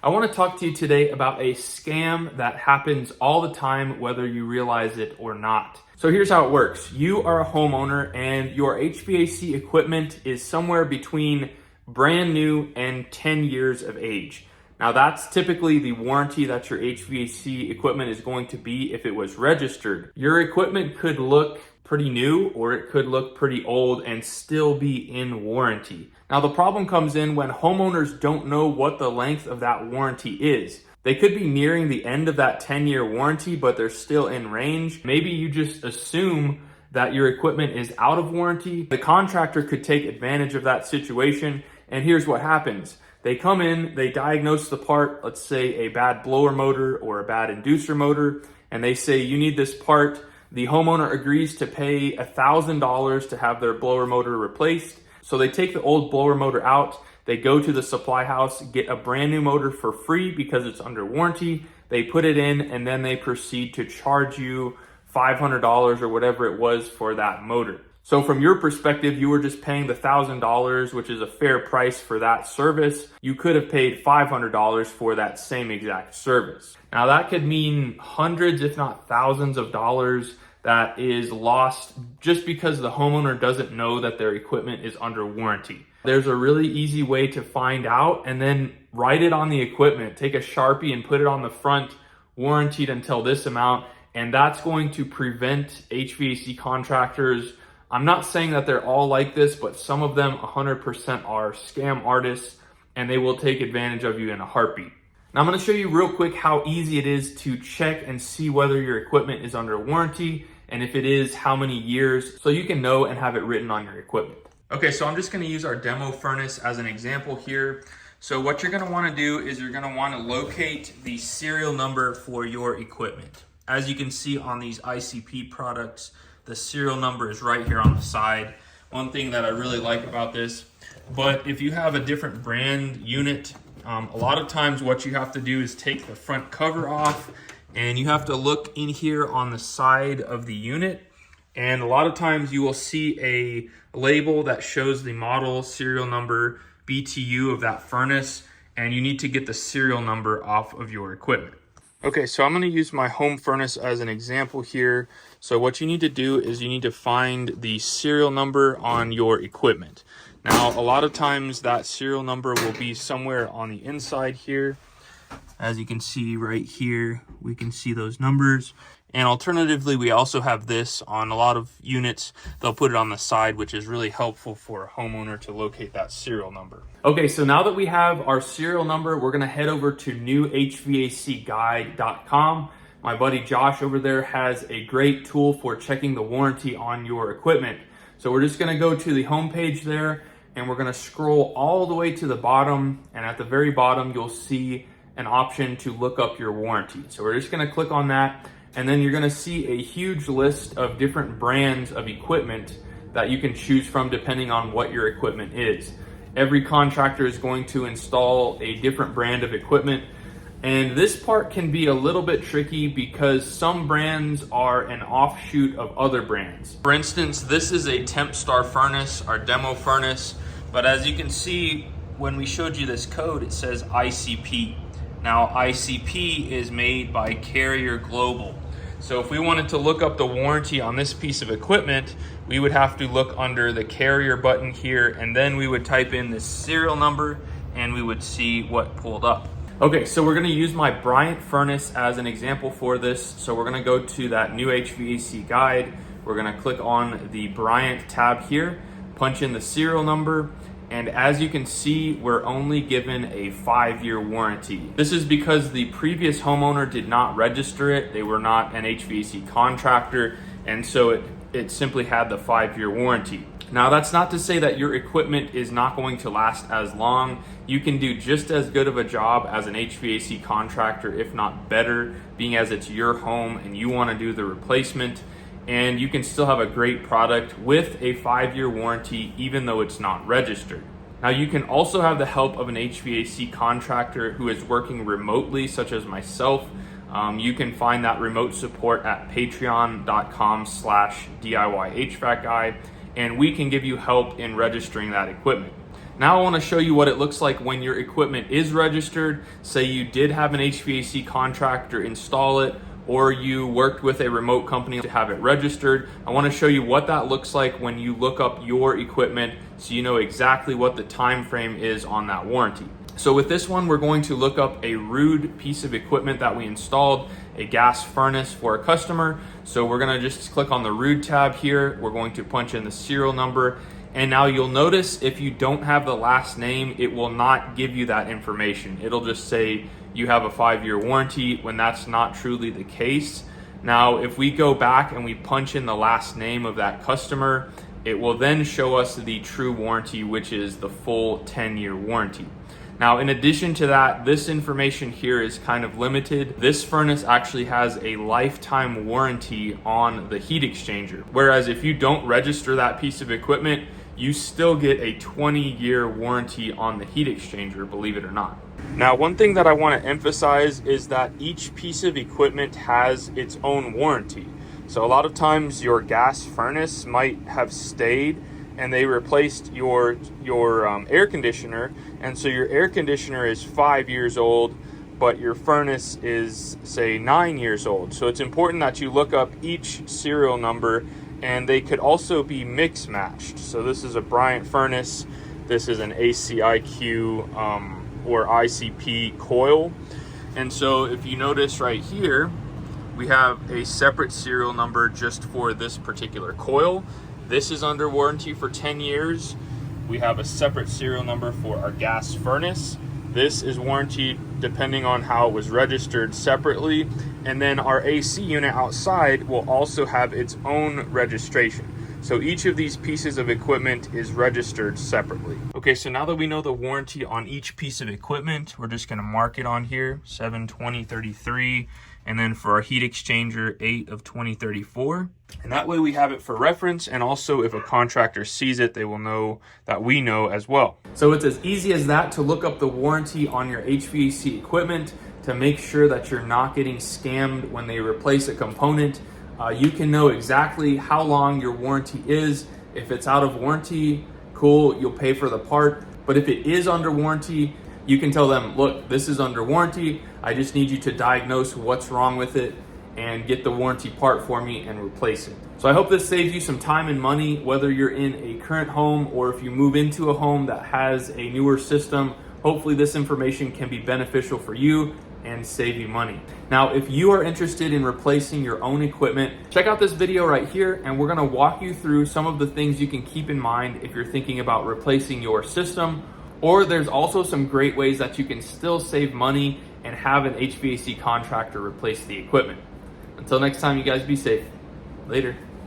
I want to talk to you today about a scam that happens all the time, whether you realize it or not. So here's how it works. You are a homeowner and your HVAC equipment is somewhere between brand new and 10 years of age. Now that's typically the warranty that your HVAC equipment is going to be if it was registered. Your equipment could look pretty new or it could look pretty old and still be in warranty. Now the problem comes in when homeowners don't know what the length of that warranty is. They could be nearing the end of that 10-year warranty, but they're still in range. Maybe you just assume that your equipment is out of warranty. The contractor could take advantage of that situation, and here's what happens. They come in, they diagnose the part, let's say a bad blower motor or a bad inducer motor, and they say you need this part. The homeowner agrees to pay $1,000 to have their blower motor replaced. So they take the old blower motor out, they go to the supply house, get a brand new motor for free because it's under warranty. They put it in and then they proceed to charge you $500 or whatever it was for that motor. So from your perspective, you were just paying the $1,000, which is a fair price for that service. You could have paid $500 for that same exact service. Now that could mean hundreds, if not thousands of dollars that is lost just because the homeowner doesn't know that their equipment is under warranty. There's a really easy way to find out and then write it on the equipment. Take a Sharpie and put it on the front, warranted until this amount, and that's going to prevent HVAC contractors. I'm not saying that they're all like this, but some of them 100% are scam artists and they will take advantage of you in a heartbeat. Now I'm going to show you real quick how easy it is to check and see whether your equipment is under warranty, and if it is, how many years, so you can know and have it written on your equipment. Okay, so I'm just going to use our demo furnace as an example here. So what you're going to want to do is you're going to want to locate the serial number for your equipment. As you can see on these ICP products, the serial number is right here on the side. One thing that I really like about this, but if you have a different brand unit, a lot of times what you have to do is take the front cover off and you have to look in here on the side of the unit. And a lot of times you will see a label that shows the model, serial number, BTU of that furnace, and you need to get the serial number off of your equipment. Okay, so I'm going to use my home furnace as an example here. So what you need to do is you need to find the serial number on your equipment. Now, a lot of times that serial number will be somewhere on the inside here. As you can see right here, we can see those numbers. And alternatively, we also have this on a lot of units. They'll put it on the side, which is really helpful for a homeowner to locate that serial number. Okay, so now that we have our serial number, we're gonna head over to newhvacguy.com. My buddy Josh over there has a great tool for checking the warranty on your equipment. So we're just gonna go to the home page there and we're gonna scroll all the way to the bottom, and at the very bottom, you'll see an option to look up your warranty. So we're just gonna click on that, and then you're gonna see a huge list of different brands of equipment that you can choose from depending on what your equipment is. Every contractor is going to install a different brand of equipment, and this part can be a little bit tricky because some brands are an offshoot of other brands. For instance, this is a Tempstar furnace, our demo furnace, but as you can see, when we showed you this code, it says ICP. Now, ICP is made by Carrier Global. So if we wanted to look up the warranty on this piece of equipment, we would have to look under the Carrier button here, and then we would type in the serial number and we would see what pulled up. Okay, so we're gonna use my Bryant furnace as an example for this. So we're gonna go to that new HVAC guide. We're gonna click on the Bryant tab here, punch in the serial number, and as you can see, we're only given a 5-year warranty. This is because the previous homeowner did not register it. They were not an HVAC contractor, and so it simply had the 5-year warranty. Now, that's not to say that your equipment is not going to last as long. You can do just as good of a job as an HVAC contractor, if not better, being as it's your home and you want to do the replacement. And you can still have a great product with a 5-year warranty, even though it's not registered. Now, you can also have the help of an HVAC contractor who is working remotely, such as myself. You can find that remote support at patreon.com/DIY HVAC Guy, and we can give you help in registering that equipment. Now I want to show you what it looks like when your equipment is registered. Say you did have an HVAC contractor install it, or you worked with a remote company to have it registered. I want to show you what that looks like when you look up your equipment so you know exactly what the time frame is on that warranty. So with this one, we're going to look up a rude piece of equipment that we installed, a gas furnace for a customer. So we're gonna just click on the rude tab here. We're going to punch in the serial number. And now you'll notice if you don't have the last name, it will not give you that information. It'll just say you have a 5-year warranty when that's not truly the case. Now, if we go back and we punch in the last name of that customer, it will then show us the true warranty, which is the full 10-year warranty. Now, in addition to that, this information here is kind of limited. This furnace actually has a lifetime warranty on the heat exchanger. Whereas if you don't register that piece of equipment, you still get a 20-year warranty on the heat exchanger, believe it or not. Now, one thing that I want to emphasize is that each piece of equipment has its own warranty. So a lot of times your gas furnace might have stayed and they replaced your air conditioner, and so your air conditioner is 5 years old, but your furnace is, say, 9 years old. So it's important that you look up each serial number, and they could also be mix matched. So this is a Bryant furnace, this is an ACIQ or ICP coil. And so if you notice right here, we have a separate serial number just for this particular coil. This is under warranty for 10 years. We have a separate serial number for our gas furnace. This is warranted depending on how it was registered separately. And then our AC unit outside will also have its own registration. So each of these pieces of equipment is registered separately. Okay, so now that we know the warranty on each piece of equipment, we're just gonna mark it on here, 7/20/33. And then for our heat exchanger, 8/20/34. And that way we have it for reference, and also if a contractor sees it, they will know that we know as well. So it's as easy as that to look up the warranty on your HVAC equipment to make sure that you're not getting scammed when they replace a component. You can know exactly how long your warranty is. If it's out of warranty, cool, you'll pay for the part. But if it is under warranty, you can tell them, look, this is under warranty. I just need you to diagnose what's wrong with it and get the warranty part for me and replace it. So I hope this saves you some time and money, whether you're in a current home or if you move into a home that has a newer system. Hopefully this information can be beneficial for you and save you money. Now, if you are interested in replacing your own equipment, check out this video right here, and we're gonna walk you through some of the things you can keep in mind if you're thinking about replacing your system. Or there's also some great ways that you can still save money and have an HVAC contractor replace the equipment. Until next time, you guys be safe. Later.